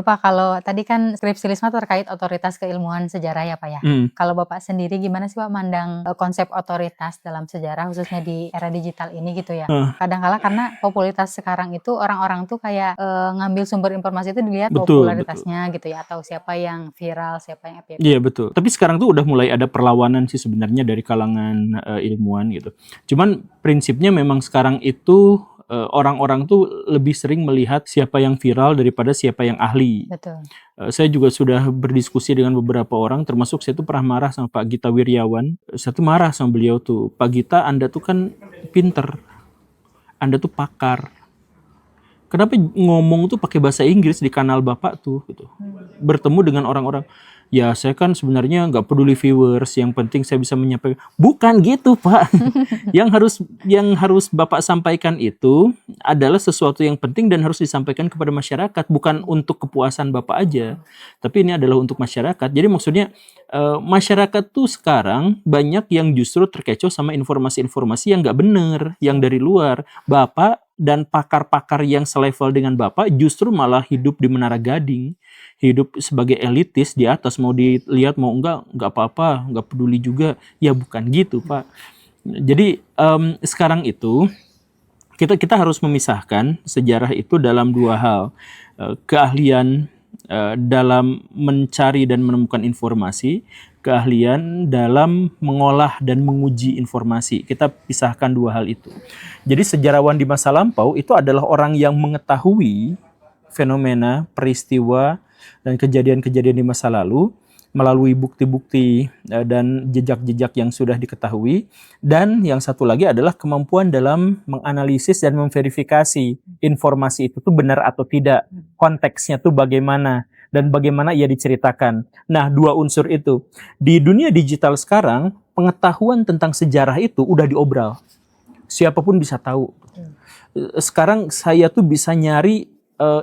Bapak, kalau tadi kan skripsi Lisma terkait otoritas keilmuan sejarah ya Pak ya. Kalau Bapak sendiri gimana sih Pak mandang konsep otoritas dalam sejarah khususnya di era digital ini gitu ya? Kadang-kala karena popularitas sekarang itu orang-orang tuh kayak ngambil sumber informasi itu dilihat Betul. popularitasnya gitu ya, atau siapa yang viral, siapa yang FYP. Iya betul. Tapi sekarang tuh udah mulai ada perlawanan sih sebenarnya dari kalangan ilmuwan gitu. Cuman prinsipnya memang sekarang itu orang-orang tuh lebih sering melihat siapa yang viral daripada siapa yang ahli. Betul. Saya juga sudah berdiskusi dengan beberapa orang, termasuk saya tuh pernah marah sama Pak Gita Wirjawan. Saya tuh marah sama beliau tuh, Pak Gita, Anda tuh kan pinter, Anda tuh pakar. Kenapa ngomong tuh pakai bahasa Inggris di kanal Bapak tuh gitu. Bertemu dengan orang-orang, ya saya kan sebenarnya nggak peduli viewers, yang penting saya bisa menyampaikan. Bukan gitu Pak. yang harus Bapak sampaikan itu adalah sesuatu yang penting dan harus disampaikan kepada masyarakat, bukan untuk kepuasan Bapak aja, tapi ini adalah untuk masyarakat. Jadi maksudnya masyarakat tuh sekarang banyak yang justru terkecoh sama informasi-informasi yang nggak benar, yang dari luar. Bapak dan pakar-pakar yang selevel dengan Bapak justru malah hidup di Menara Gading, hidup sebagai elitis di atas, mau dilihat mau enggak apa-apa, nggak peduli juga. Ya bukan gitu Pak. Jadi sekarang itu kita harus memisahkan sejarah itu dalam dua hal. Keahlian dalam mencari dan menemukan informasi, keahlian dalam mengolah dan menguji informasi. Kita pisahkan dua hal itu. Jadi sejarawan di masa lampau itu adalah orang yang mengetahui fenomena, peristiwa, dan kejadian-kejadian di masa lalu melalui bukti-bukti dan jejak-jejak yang sudah diketahui. Dan yang satu lagi adalah kemampuan dalam menganalisis dan memverifikasi informasi itu tuh benar atau tidak, konteksnya tuh bagaimana, dan bagaimana ia diceritakan. Nah, dua unsur itu. Di dunia digital sekarang, pengetahuan tentang sejarah itu udah diobral. Siapapun bisa tahu. Sekarang saya tuh bisa nyari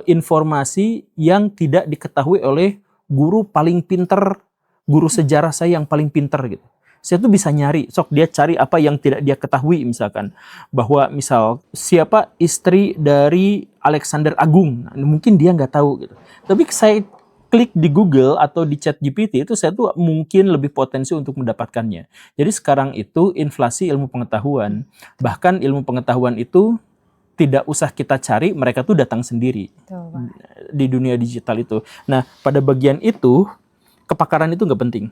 informasi yang tidak diketahui oleh guru paling pinter, guru sejarah saya yang paling pinter gitu. Saya tuh bisa nyari, sok dia cari apa yang tidak dia ketahui, misalkan bahwa misal siapa istri dari Alexander Agung, mungkin dia nggak tahu gitu. Tapi saya klik di Google atau di ChatGPT itu saya tuh mungkin lebih potensi untuk mendapatkannya. Jadi sekarang itu inflasi ilmu pengetahuan, bahkan ilmu pengetahuan itu tidak usah kita cari, mereka tuh datang sendiri. Betul, di dunia digital itu. Nah, pada bagian itu, kepakaran itu nggak penting.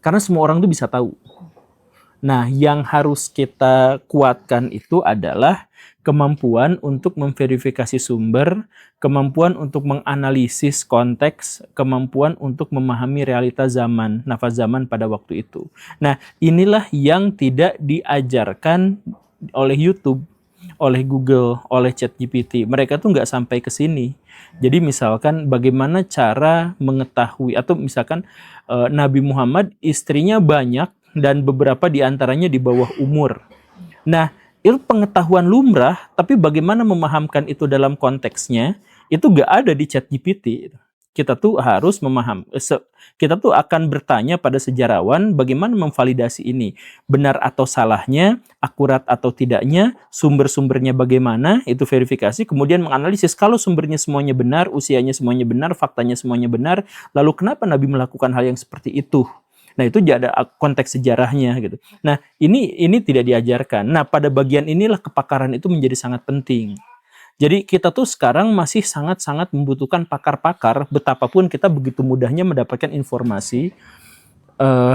Karena semua orang tuh bisa tahu. Nah, yang harus kita kuatkan itu adalah kemampuan untuk memverifikasi sumber, kemampuan untuk menganalisis konteks, kemampuan untuk memahami realita zaman, nafas zaman pada waktu itu. Nah, inilah yang tidak diajarkan oleh YouTube, oleh Google, oleh ChatGPT. Mereka tuh nggak sampai ke sini. Jadi misalkan bagaimana cara mengetahui, atau misalkan Nabi Muhammad istrinya banyak dan beberapa diantaranya di bawah umur. Nah, itu pengetahuan lumrah, tapi bagaimana memahamkan itu dalam konteksnya, itu nggak ada di ChatGPT. Kita tuh harus kita tuh akan bertanya pada sejarawan bagaimana memvalidasi ini, benar atau salahnya, akurat atau tidaknya, sumber-sumbernya bagaimana, itu verifikasi, kemudian menganalisis kalau sumbernya semuanya benar, usianya semuanya benar, faktanya semuanya benar, lalu kenapa Nabi melakukan hal yang seperti itu? Nah, itu ada konteks sejarahnya gitu. Nah, ini tidak diajarkan. Nah, pada bagian inilah kepakaran itu menjadi sangat penting. Jadi kita tuh sekarang masih sangat-sangat membutuhkan pakar-pakar, betapapun kita begitu mudahnya mendapatkan informasi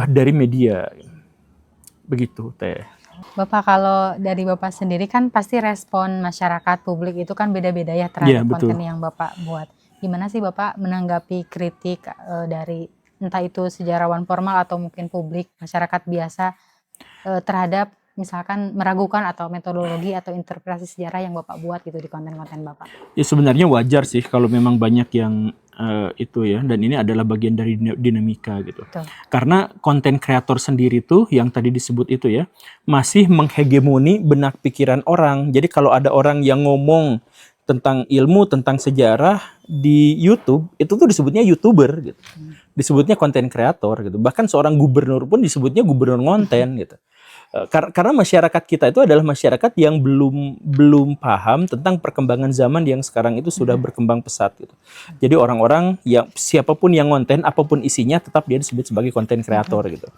dari media. Begitu, Teh. Bapak, kalau dari Bapak sendiri kan pasti respon masyarakat publik itu kan beda-beda ya terhadap konten yang Bapak buat. Gimana sih Bapak menanggapi kritik dari entah itu sejarawan formal atau mungkin publik, masyarakat biasa terhadap misalkan meragukan atau metodologi atau interpretasi sejarah yang Bapak buat gitu di konten-konten Bapak? Ya sebenarnya wajar sih kalau memang banyak yang itu ya, dan ini adalah bagian dari dinamika gitu. Betul. Karena konten kreator sendiri tuh yang tadi disebut itu ya, masih menghegemoni benak pikiran orang. Jadi kalau ada orang yang ngomong tentang ilmu, tentang sejarah di YouTube, itu tuh disebutnya YouTuber gitu. Disebutnya konten kreator gitu. Bahkan seorang gubernur pun disebutnya gubernur konten gitu. Karena masyarakat kita itu adalah masyarakat yang belum paham tentang perkembangan zaman yang sekarang itu sudah berkembang pesat gitu. Jadi orang-orang yang siapapun yang konten, apapun isinya, tetap dia disebut sebagai konten kreator gitu.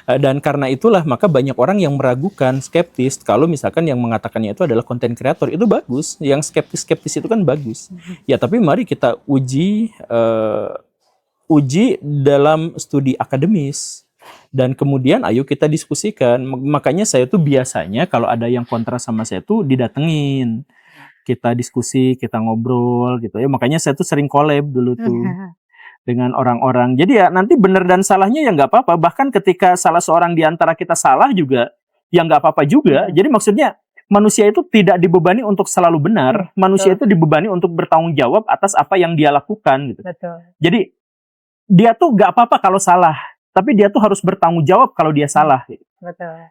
Dan karena itulah maka banyak orang yang meragukan, skeptis kalau misalkan yang mengatakannya itu adalah konten kreator. Itu bagus, yang skeptis itu kan bagus. Ya tapi mari kita uji dalam studi akademis. Dan kemudian ayo kita diskusikan. Makanya saya tuh biasanya kalau ada yang kontra sama saya tuh didatengin. Kita diskusi, kita ngobrol gitu ya. Makanya saya tuh sering collab dulu tuh dengan orang-orang. Jadi ya nanti benar dan salahnya ya nggak apa-apa. Bahkan ketika salah seorang di antara kita salah juga, ya nggak apa-apa juga. Jadi maksudnya manusia itu tidak dibebani untuk selalu benar. Manusia itu dibebani untuk bertanggung jawab atas apa yang dia lakukan gitu. Jadi dia tuh nggak apa-apa kalau salah. Tapi dia tuh harus bertanggung jawab kalau dia salah.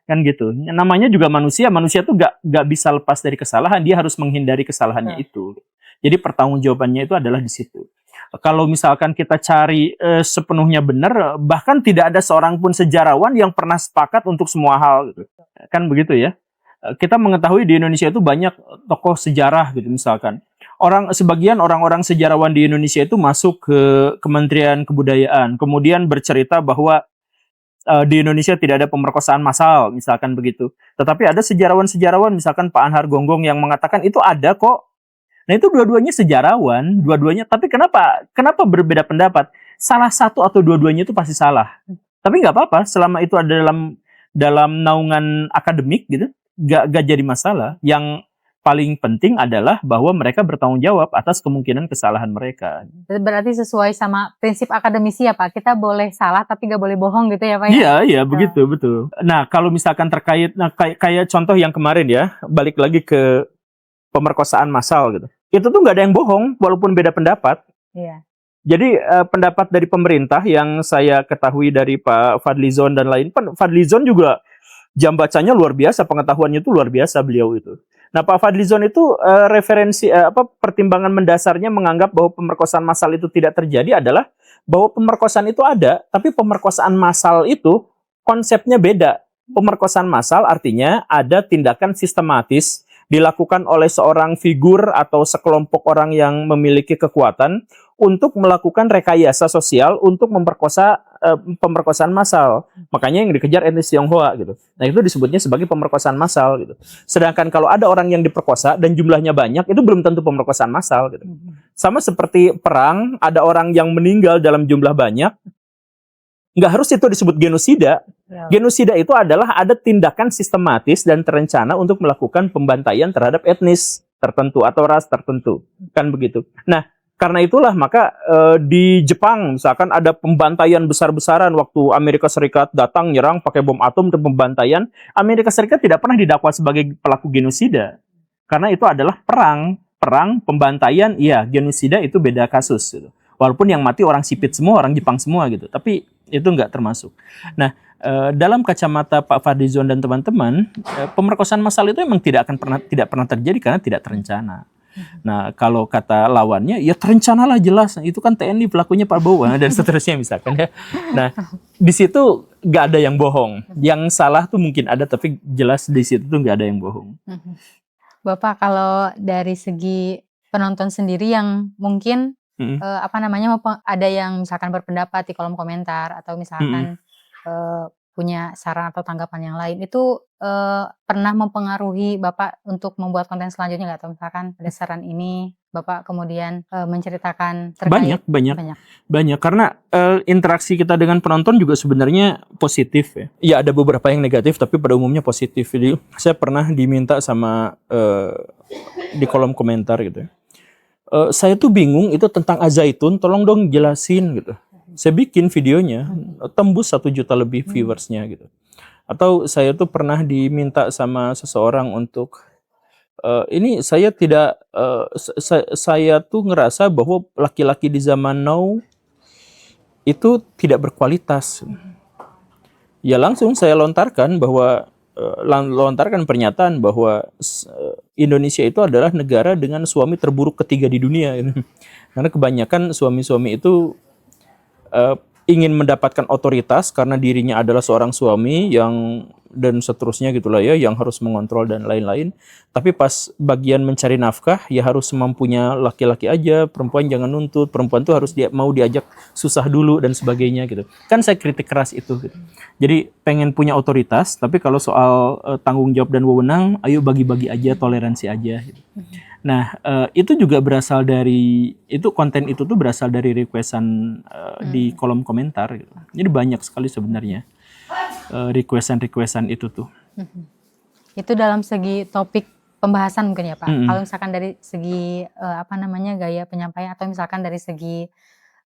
Kan gitu. Namanya juga manusia tuh gak bisa lepas dari kesalahan. Dia harus menghindari kesalahannya itu. Jadi pertanggungjawabannya itu adalah di situ. Kalau misalkan kita cari sepenuhnya benar, bahkan tidak ada seorang pun sejarawan yang pernah sepakat untuk semua hal. Gitu. Kan begitu ya. Kita mengetahui di Indonesia itu banyak tokoh sejarah gitu misalkan. Sebagian orang-orang sejarawan di Indonesia itu masuk ke Kementerian Kebudayaan, kemudian bercerita bahwa di Indonesia tidak ada pemerkosaan massal, misalkan begitu. Tetapi ada sejarawan-sejarawan, misalkan Pak Anhar Gonggong yang mengatakan itu ada kok. Nah itu dua-duanya sejarawan, dua-duanya. Tapi kenapa berbeda pendapat? Salah satu atau dua-duanya itu pasti salah. Tapi nggak apa-apa, selama itu ada dalam naungan akademik gitu, nggak jadi masalah. Yang paling penting adalah bahwa mereka bertanggung jawab atas kemungkinan kesalahan mereka. Berarti sesuai sama prinsip akademisi ya Pak, kita boleh salah tapi nggak boleh bohong gitu ya Pak? Iya, begitu, betul. Nah, kalau misalkan terkait, kayak contoh yang kemarin ya, balik lagi ke pemerkosaan massal gitu. Itu tuh nggak ada yang bohong, walaupun beda pendapat. Iya. Jadi pendapat dari pemerintah yang saya ketahui dari Pak Fadlizon dan lain, Fadlizon juga jam bacanya luar biasa, pengetahuannya itu luar biasa beliau itu. Nah, Pak Fadlizon itu pertimbangan mendasarnya menganggap bahwa pemerkosaan massal itu tidak terjadi adalah bahwa pemerkosaan itu ada, tapi pemerkosaan massal itu konsepnya beda. Pemerkosaan massal artinya ada tindakan sistematis dilakukan oleh seorang figur atau sekelompok orang yang memiliki kekuatan untuk melakukan rekayasa sosial untuk memperkosa pemerkosaan massal. Makanya yang dikejar etnis Tionghoa gitu. Nah, itu disebutnya sebagai pemerkosaan massal gitu. Sedangkan kalau ada orang yang diperkosa dan jumlahnya banyak, itu belum tentu pemerkosaan massal gitu. Sama seperti perang, ada orang yang meninggal dalam jumlah banyak, nggak harus itu disebut genosida. Genosida itu adalah ada tindakan sistematis dan terencana untuk melakukan pembantaian terhadap etnis tertentu atau ras tertentu. Kan begitu. Nah, karena itulah maka di Jepang misalkan ada pembantaian besar-besaran waktu Amerika Serikat datang nyerang pakai bom atom dan pembantaian. Amerika Serikat tidak pernah didakwa sebagai pelaku genosida. Karena itu adalah perang, pembantaian, iya, genosida itu beda kasus gitu. Walaupun yang mati orang sipit semua, orang Jepang semua gitu. Tapi itu nggak termasuk. Nah, dalam kacamata Pak Fadlizon dan teman-teman, pemerkosaan massal itu memang tidak pernah terjadi karena tidak terencana. Nah, kalau kata lawannya, ya terencanalah jelas. Itu kan TNI pelakunya Pak Prabowo dan seterusnya misalkan ya. Nah, di situ nggak ada yang bohong. Yang salah tuh mungkin ada, tapi jelas di situ tuh nggak ada yang bohong. Bapak, kalau dari segi penonton sendiri yang mungkin ada yang misalkan berpendapat di kolom komentar atau misalkan punya saran atau tanggapan yang lain, itu pernah mempengaruhi Bapak untuk membuat konten selanjutnya nggak? Atau misalkan ada saran ini Bapak kemudian menceritakan terkait? Banyak karena interaksi kita dengan penonton juga sebenarnya positif ya. Ya ada beberapa yang negatif tapi pada umumnya positif. Jadi saya pernah diminta sama di kolom komentar gitu ya. Saya tuh bingung itu tentang Azaitun, tolong dong jelasin gitu. Saya bikin videonya, tembus 1 juta lebih viewersnya gitu. Atau saya tuh pernah diminta sama seseorang untuk ini saya tidak saya tuh ngerasa bahwa laki-laki di zaman now itu tidak berkualitas. Ya langsung saya lontarkan pernyataan bahwa Indonesia itu adalah negara dengan suami terburuk ketiga di dunia. Karena kebanyakan suami-suami itu ingin mendapatkan otoritas karena dirinya adalah seorang suami yang dan seterusnya gitulah ya, yang harus mengontrol dan lain-lain. Tapi pas bagian mencari nafkah ya harus semampunya laki-laki aja, perempuan jangan nuntut, perempuan tuh harus mau diajak susah dulu dan sebagainya gitu. Kan saya kritik keras itu gitu. Jadi pengen punya otoritas, tapi kalau soal tanggung jawab dan wewenang, ayo bagi-bagi aja, toleransi aja gitu. Nah, itu juga berasal dari, konten itu tuh berasal dari requestan di kolom komentar gitu. Jadi banyak sekali sebenarnya requestan itu tuh. Itu dalam segi topik pembahasan mungkin ya Pak. Kalau misalkan dari segi gaya penyampaian, atau misalkan dari segi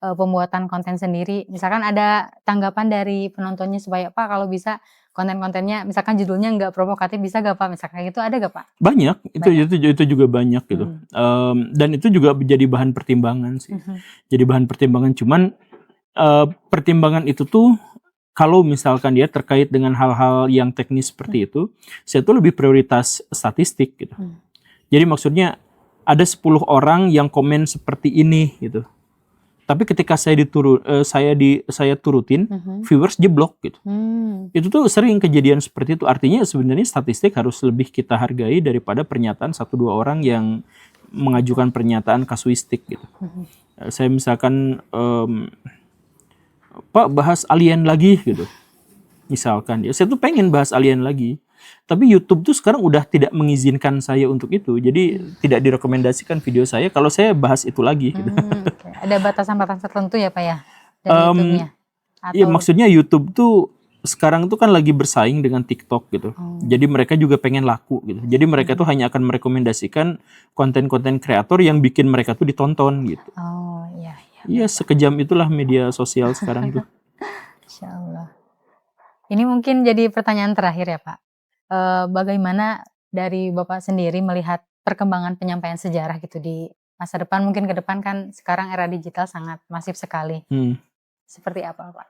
pembuatan konten sendiri, misalkan ada tanggapan dari penontonnya supaya Pak kalau bisa konten-kontennya misalkan judulnya nggak provokatif, bisa gak Pak? Misalkan gitu ada gak Pak? Banyak, itu juga banyak gitu. Dan itu juga jadi bahan pertimbangan sih. Jadi bahan pertimbangan, cuman pertimbangan itu tuh kalau misalkan dia terkait dengan hal-hal yang teknis seperti itu, saya tuh lebih prioritas statistik gitu. Jadi maksudnya ada 10 orang yang komen seperti ini gitu. Tapi ketika saya turutin, viewers jeblok gitu. Itu tuh sering kejadian seperti itu. Artinya sebenarnya statistik harus lebih kita hargai daripada pernyataan 1-2 orang yang mengajukan pernyataan kasuistik gitu. Saya misalkan Pak bahas alien lagi gitu. Misalkan ya, saya tuh pengen bahas alien lagi. Tapi YouTube tuh sekarang udah tidak mengizinkan saya untuk itu. Jadi tidak direkomendasikan video saya kalau saya bahas itu lagi gitu. Okay. Ada batasan-batasan tertentu ya Pak ya dari YouTube-nya? Iya, maksudnya YouTube tuh sekarang tuh kan lagi bersaing dengan TikTok gitu. Jadi mereka juga pengen laku gitu. Jadi mereka tuh hanya akan merekomendasikan konten-konten kreator yang bikin mereka tuh ditonton gitu. Oh iya. Iya, sekejam itulah media sosial sekarang tuh. Insya Allah. Ini mungkin jadi pertanyaan terakhir ya Pak. Bagaimana dari Bapak sendiri melihat perkembangan penyampaian sejarah gitu di masa depan, mungkin ke depan kan sekarang era digital sangat masif sekali. Seperti apa Pak?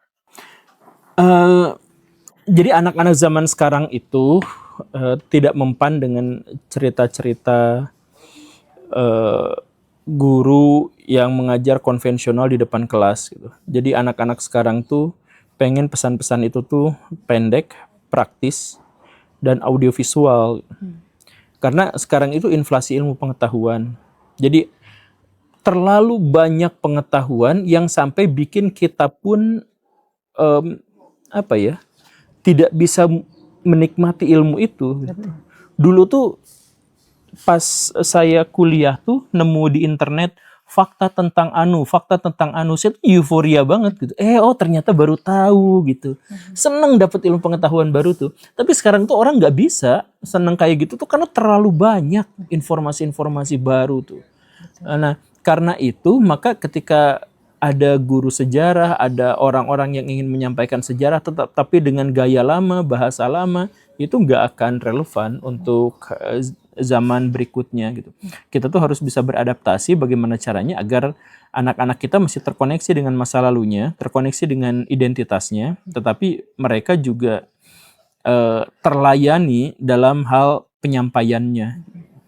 Jadi anak-anak zaman sekarang itu tidak mempan dengan cerita-cerita guru yang mengajar konvensional di depan kelas gitu. Jadi anak-anak sekarang tuh pengen pesan-pesan itu tuh pendek, praktis, dan audiovisual. Karena sekarang itu inflasi ilmu pengetahuan. Jadi terlalu banyak pengetahuan yang sampai bikin kita pun tidak bisa menikmati ilmu itu. Dulu tuh pas saya kuliah tuh nemu di internet fakta tentang saya tuh euforia banget gitu. Ternyata baru tahu gitu. Seneng dapet ilmu pengetahuan baru tuh. Tapi sekarang tuh orang nggak bisa seneng kayak gitu tuh karena terlalu banyak informasi-informasi baru tuh. Nah, karena itu maka ketika ada guru sejarah, ada orang-orang yang ingin menyampaikan sejarah tapi dengan gaya lama, bahasa lama, itu nggak akan relevan untuk zaman berikutnya gitu. Kita tuh harus bisa beradaptasi bagaimana caranya agar anak-anak kita masih terkoneksi dengan masa lalunya, terkoneksi dengan identitasnya, tetapi mereka juga terlayani dalam hal penyampaiannya.